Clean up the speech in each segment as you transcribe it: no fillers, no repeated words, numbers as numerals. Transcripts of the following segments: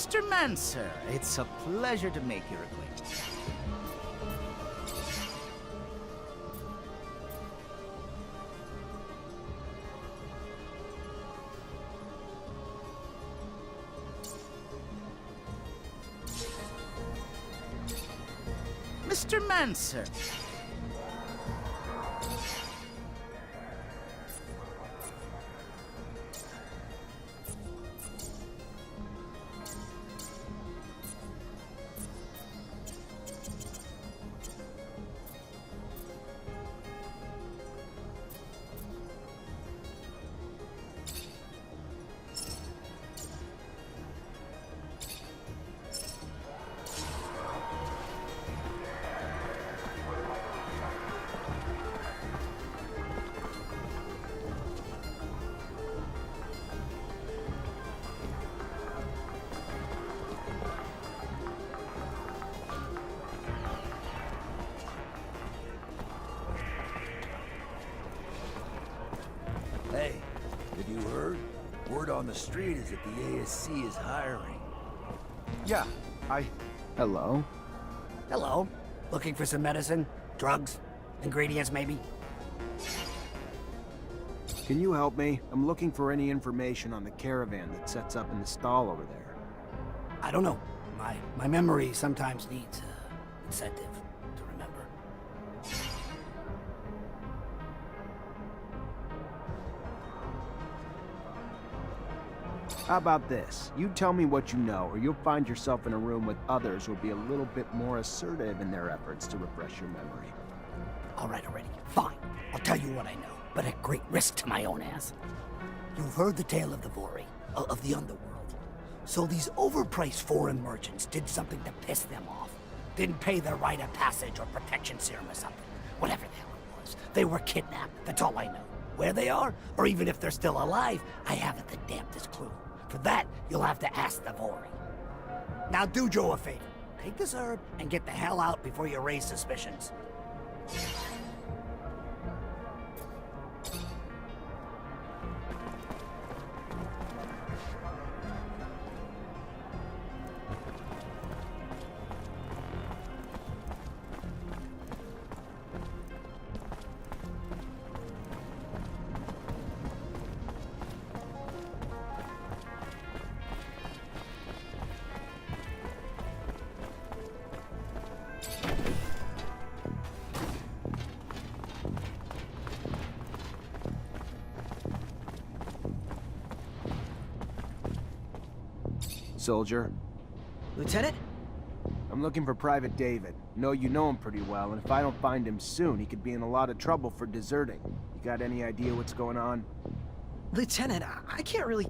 Mr. Mancer, it's a pleasure to make your acquaintance. Mr. Mancer. Hey, have you heard? Word on the street is that the ASC is hiring. Yeah, Hello? Hello. Looking for some medicine? Drugs? Ingredients, maybe? Can you help me? I'm looking for any information on the caravan that sets up in the stall over there. I don't know. My memory sometimes needs incentive to remember. How about this? You tell me what you know, or you'll find yourself in a room with others who'll be a little bit more assertive in their efforts to refresh your memory. All right, already. Fine. I'll tell you what I know, but at great risk to my own ass. You've heard the tale of the Vori, of the underworld. So these overpriced foreign merchants did something to piss them off. Didn't pay their rite of passage or protection serum or something. Whatever the hell it was. They were kidnapped. That's all I know. Where they are, or even if they're still alive, I haven't the damnedest clue. For that, you'll have to ask the Vori. Now do Joe a favor. Take this herb and get the hell out before you raise suspicions. Soldier, Lieutenant? I'm looking for Private David. Know you know him pretty well, and if I don't find him soon, he could be in a lot of trouble for deserting. You got any idea what's going on? Lieutenant, I can't really...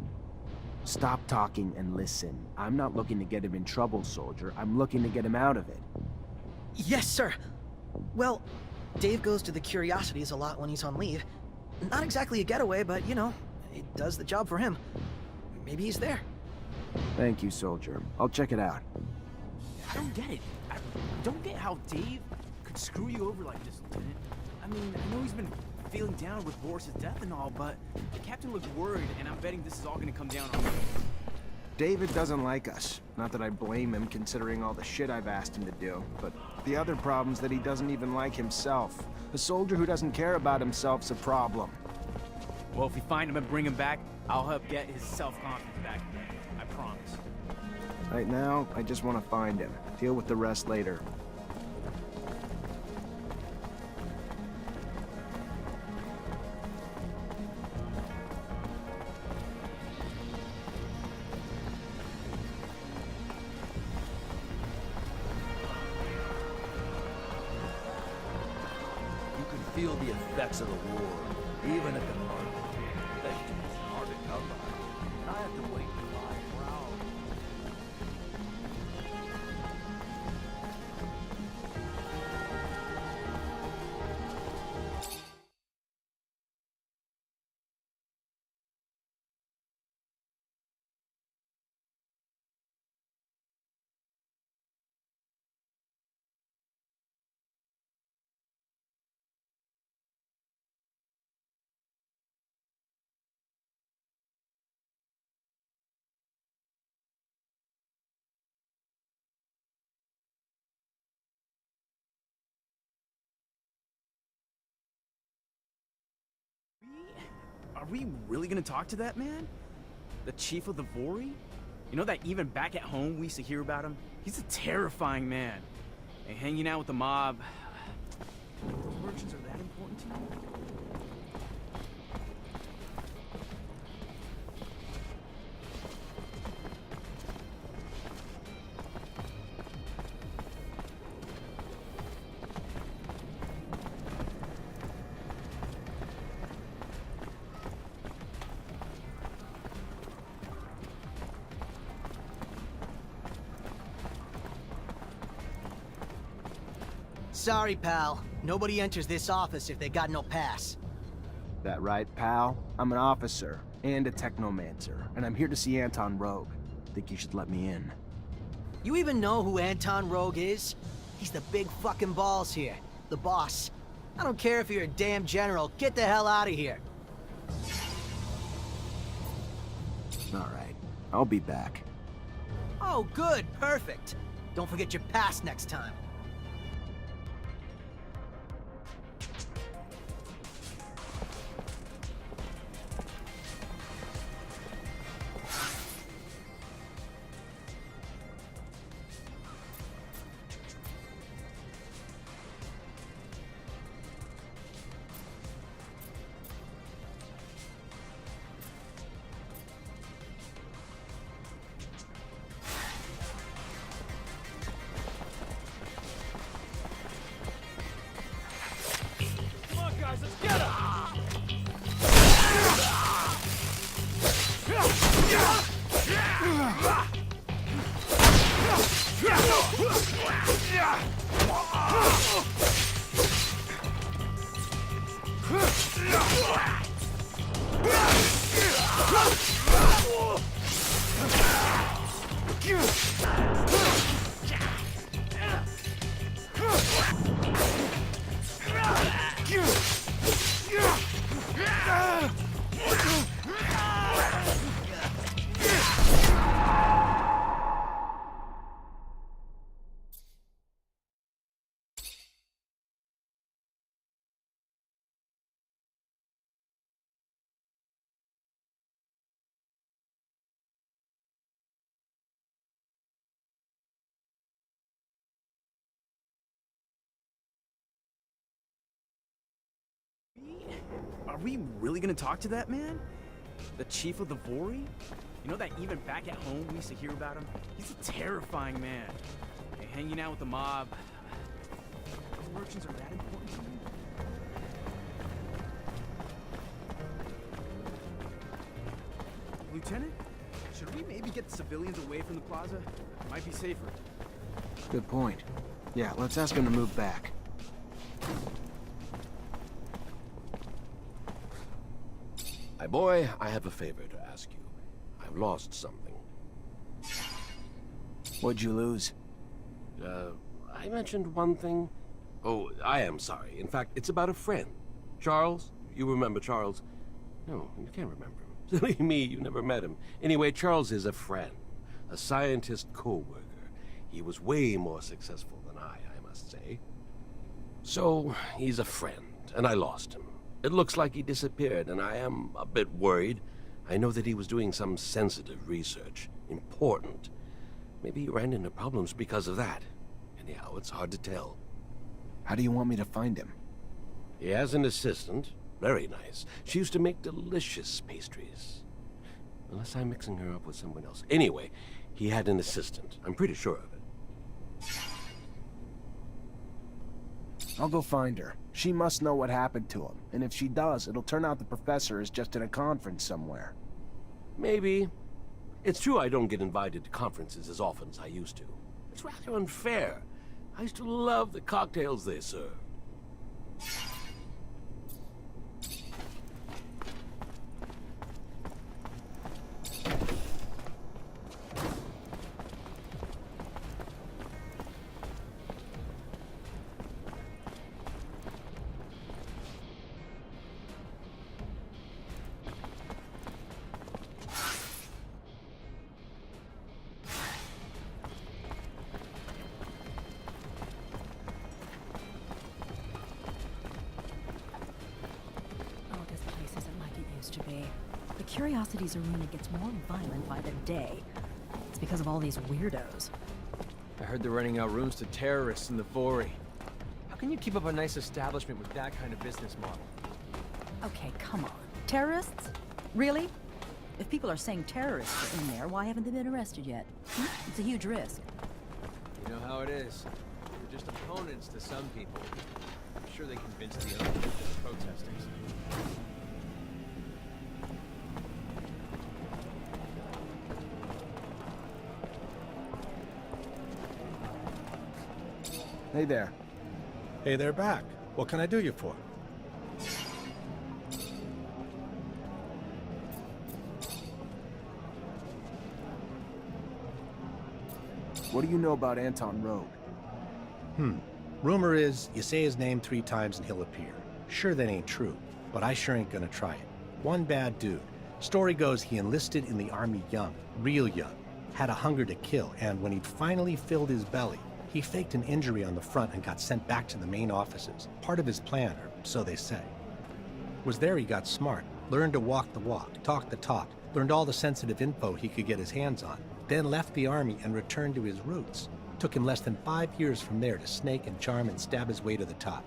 Stop talking and listen. I'm not looking to get him in trouble, soldier. I'm looking to get him out of it. Yes, sir. Well, Dave goes to the Curiosities a lot when he's on leave. Not exactly a getaway, but, you know, it does the job for him. Maybe he's there. Thank you, soldier. I'll check it out. I don't get it. I don't get how Dave could screw you over like this, Lieutenant. I mean, I know he's been feeling down with Boris's death and all, but the captain looked worried, and I'm betting this is all gonna come down on me. David doesn't like us. Not that I blame him, considering all the shit I've asked him to do. But the other problem's that he doesn't even like himself. A soldier who doesn't care about himself's a problem. Well, if we find him and bring him back, I'll help get his self-confidence back again. I promise. Right now, I just want to find him. Deal with the rest later. You can feel the effects of the war, even at the heart. That shit's hard to come by. I have to wait. we really gonna talk to that man? The chief of the Vori? You know that even back at home we used to hear about him? He's a terrifying man. And hanging out with the mob... Those merchants are that important to you? Sorry, pal. Nobody enters this office if they got no pass. That right, pal? I'm an officer and a Technomancer, and I'm here to see Anton Rogue. Think you should let me in. You even know who Anton Rogue is? He's the big fucking balls here. The boss. I don't care if you're a damn general. Get the hell out of here. All right, I'll be back. Oh, good. Perfect. Don't forget your pass next time. Are we really gonna talk to that man? The chief of the Vori? You know that even back at home we used to hear about him? He's a terrifying man. And hanging out with the mob... Those merchants are that important to you? Lieutenant? Should we maybe get the civilians away from the plaza? Might be safer. Good point. Yeah, let's ask him to move back. My boy, I have a favor to ask you. I've lost something. What'd you lose? I mentioned one thing. Oh, I am sorry. In fact, it's about a friend. Charles? You remember Charles? No, you can't remember him. Silly me, you never met him. Anyway, Charles is a friend. A scientist co-worker. He was way more successful than I must say. So, he's a friend, and I lost him. It looks like he disappeared, and I am a bit worried. I know that he was doing some sensitive research. Important. Maybe he ran into problems because of that. Anyhow, it's hard to tell. How do you want me to find him? He has an assistant. Very nice. She used to make delicious pastries. Unless I'm mixing her up with someone else. Anyway, he had an assistant. I'm pretty sure of it. I'll go find her. She must know what happened to him, and if she does, it'll turn out the professor is just in a conference somewhere. Maybe. It's true I don't get invited to conferences as often as I used to. It's rather unfair. I used to love the cocktails they serve. Curiosities Arena gets more violent by the day. It's because of all these weirdos. I heard they're renting out rooms to terrorists in the Vori. How can you keep up a nice establishment with that kind of business model? Okay, come on. Terrorists? Really? If people are saying terrorists are in there, why haven't they been arrested yet? It's a huge risk. You know how it is. They're just opponents to some people. I'm sure they convinced the other protesters. Hey there. Hey, they're back. What can I do you for? What do you know about Anton Rogue? Rumor is, you say his name 3 times and he'll appear. Sure, that ain't true, but I sure ain't gonna try it. One bad dude. Story goes he enlisted in the army young, real young, had a hunger to kill, and when he'd finally filled his belly, he faked an injury on the front and got sent back to the main offices. Part of his plan, or so they say. Was there he got smart, learned to walk the walk, talk the talk, learned all the sensitive info he could get his hands on, then left the army and returned to his roots. Took him less than 5 years from there to snake and charm and stab his way to the top.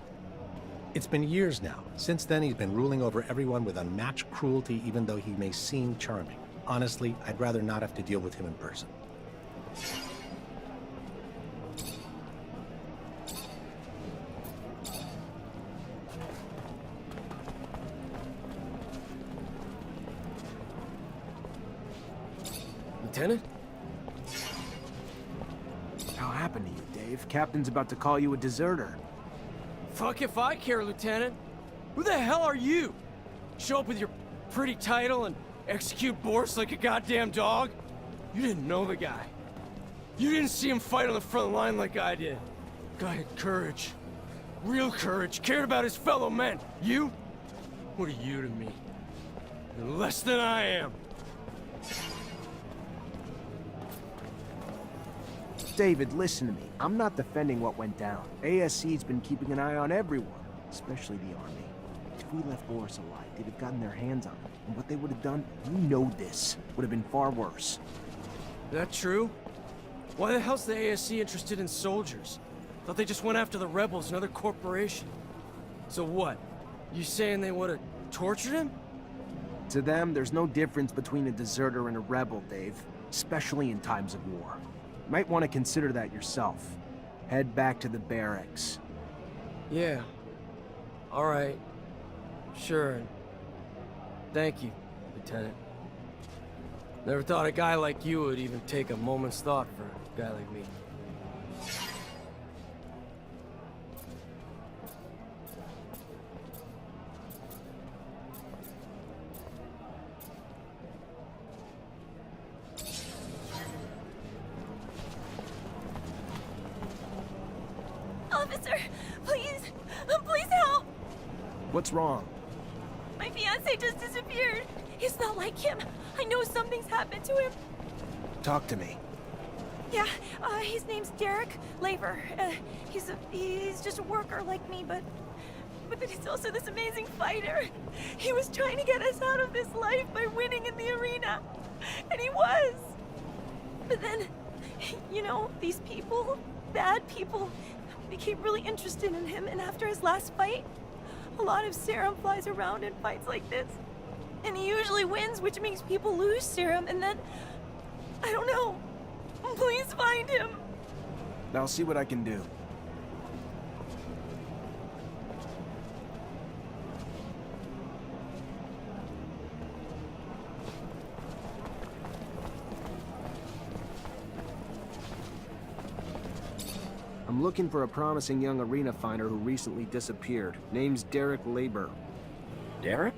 It's been years now. Since then, he's been ruling over everyone with unmatched cruelty, even though he may seem charming. Honestly, I'd rather not have to deal with him in person. Lieutenant? What happened to you, Dave? Captain's about to call you a deserter. Fuck if I care, Lieutenant. Who the hell are you? Show up with your pretty title and execute Boris like a goddamn dog? You didn't know the guy. You didn't see him fight on the front line like I did. Guy had courage. Real courage. Cared about his fellow men. You? What are you to me? You're less than I am. David, listen to me. I'm not defending what went down. ASC's been keeping an eye on everyone, especially the army. If we left Boris alive, they'd have gotten their hands on him. And what they would have done, you know this, would have been far worse. That true? Why the hell's the ASC interested in soldiers? Thought they just went after the rebels, another corporation. So what? You saying they would have tortured him? To them, there's no difference between a deserter and a rebel, Dave. Especially in times of war. You might want to consider that yourself. Head back to the barracks. Yeah. Alright. Sure. Thank you, Lieutenant. Never thought a guy like you would even take a moment's thought for a guy like me. Officer, please, please help! What's wrong? My fiancé just disappeared. He's not like him. I know something's happened to him. Talk to me. Yeah, his name's Derek Laver. He's just a worker like me, but then he's also this amazing fighter. He was trying to get us out of this life by winning in the arena. And he was. But then, you know, these people, bad people, became really interested in him, and after his last fight, a lot of serum flies around in fights like this. And he usually wins, which makes people lose serum, and then, I don't know. Please find him. I'll see what I can do. I'm looking for a promising young arena fighter who recently disappeared. Name's Derek Laber. Derek?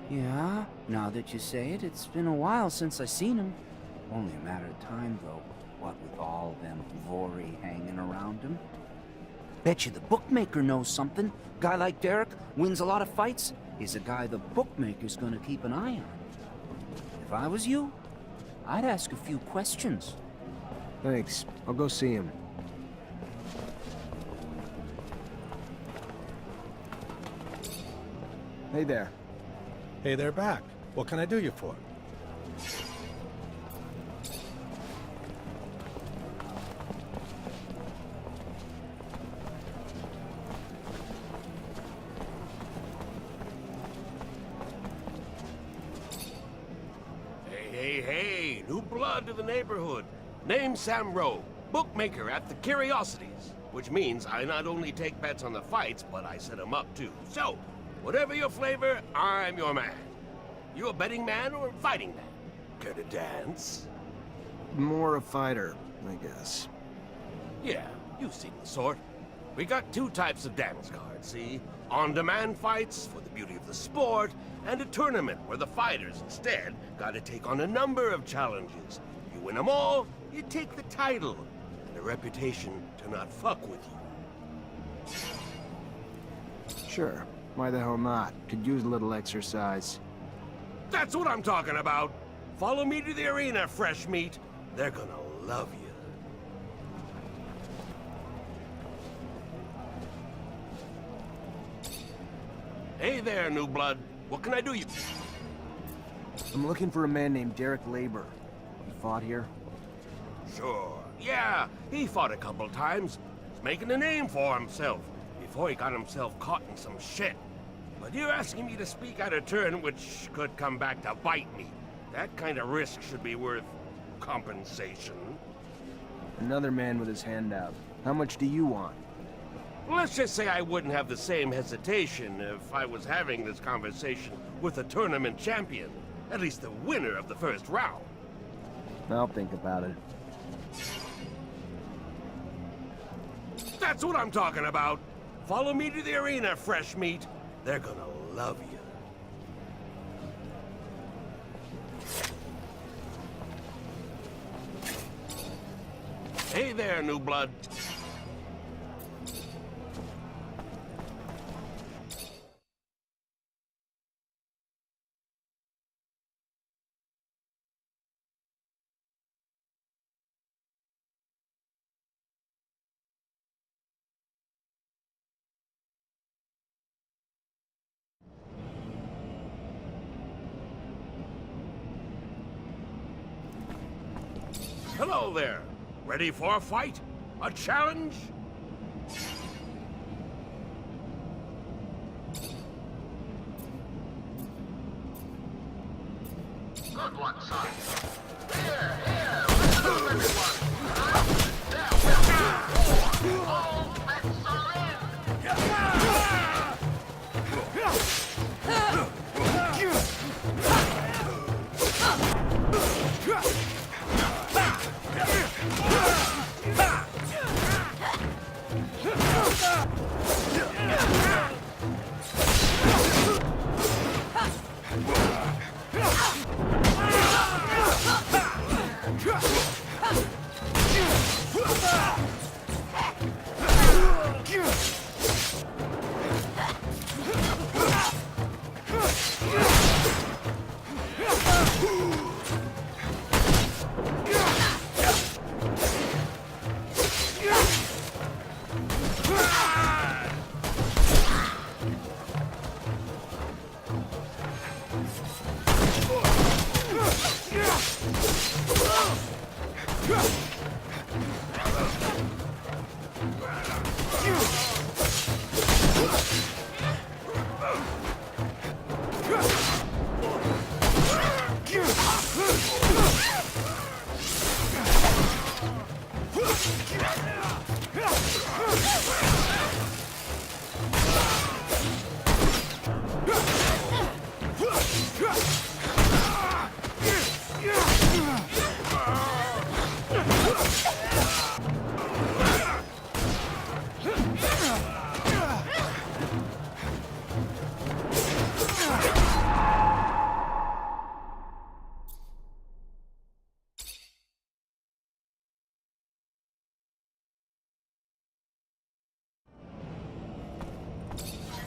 Yeah, now that you say it, it's been a while since I seen him. Only a matter of time, though, what with all them Vori hanging around him. Bet you the bookmaker knows something. Guy like Derek wins a lot of fights. He's a guy the bookmaker's gonna keep an eye on. If I was you, I'd ask a few questions. Thanks. I'll go see him. Hey there. Hey, they're back. What can I do you for? Hey, new blood to the neighborhood. Name's Sam Rowe, bookmaker at the Curiosities, which means I not only take bets on the fights, but I set them up too. So, whatever your flavor, I'm your man. You a betting man or a fighting man? Care to dance? More a fighter, I guess. Yeah, you've seen the sort. We got two types of dance cards, see? On-demand fights for the beauty of the sport, and a tournament where the fighters instead gotta take on a number of challenges. You win them all, you take the title, and a reputation to not fuck with you. Sure. Why the hell not? Could use a little exercise. That's what I'm talking about! Follow me to the arena, fresh meat. They're gonna love you. Hey there, new blood. What can I do you? I'm looking for a man named Derek Labor. He fought here? Sure. Yeah, he fought a couple times. He's making a name for himself before he got himself caught in some shit. But you're asking me to speak out of turn, which could come back to bite me. That kind of risk should be worth compensation. Another man with his hand out. How much do you want? Let's just say I wouldn't have the same hesitation if I was having this conversation with a tournament champion. At least the winner of the first round. I'll think about it. That's what I'm talking about. Follow me to the arena, fresh meat. They're gonna love you. Hey there, new blood. Hello there. Ready for a fight? A challenge? Good one, son. Here, let's move everyone. There, all bets are in.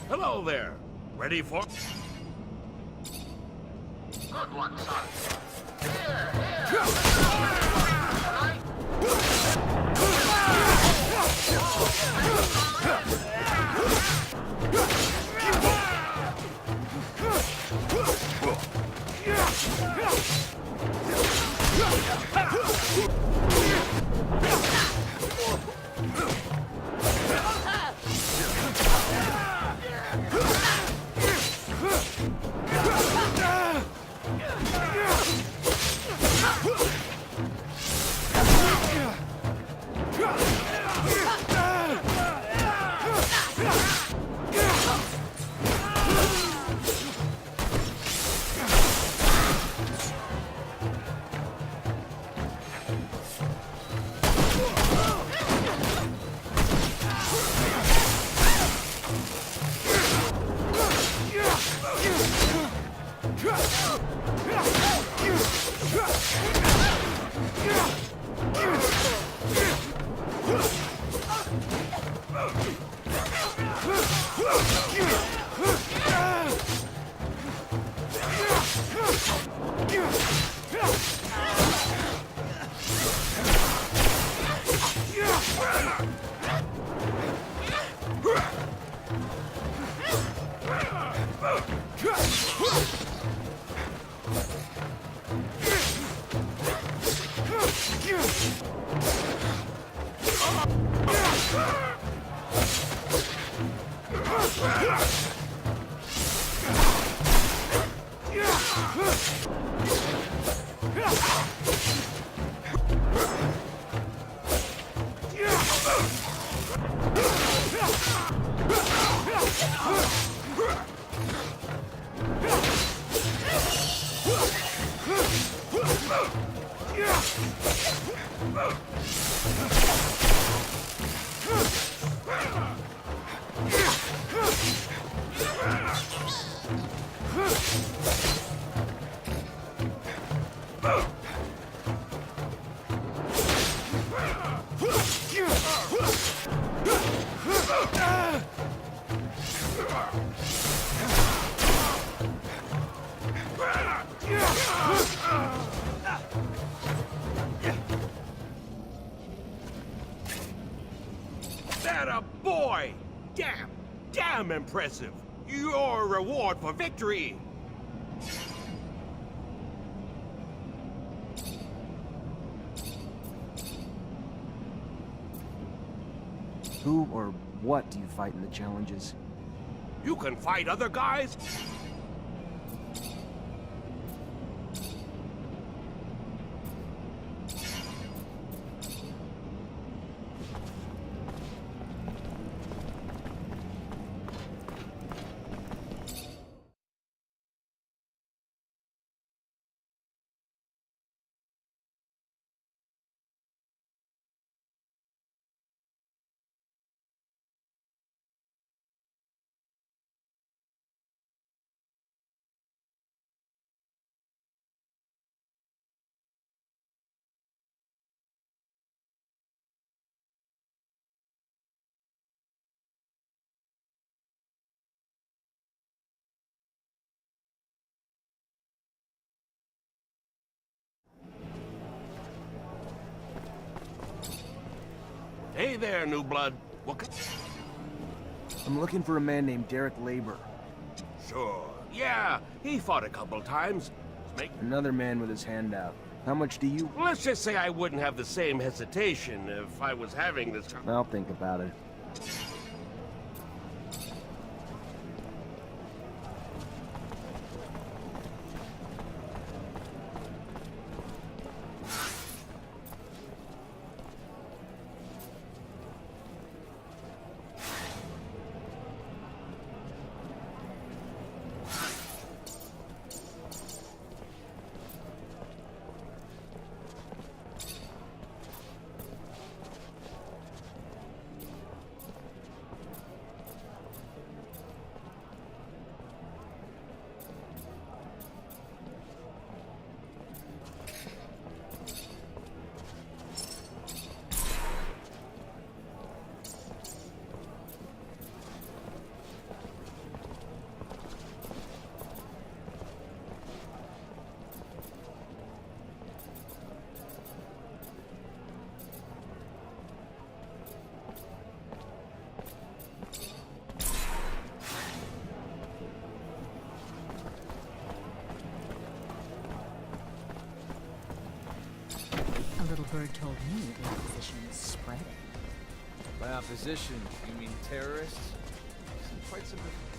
Hello there. Ready for... Good one, son. Here, let's move everyone. Tonight. Atta boy! Damn impressive! Your reward for victory! Who or what do you fight in the challenges? You can fight other guys? Hey there, new blood. I'm looking for a man named Derek Labor. Sure. Yeah, he fought a couple times. Another man with his hand out. How much do you... Let's just say I wouldn't have the same hesitation if I was having this... I'll think about it. A little bird told me the opposition was spreading. By opposition, you mean terrorists? Some quite significant.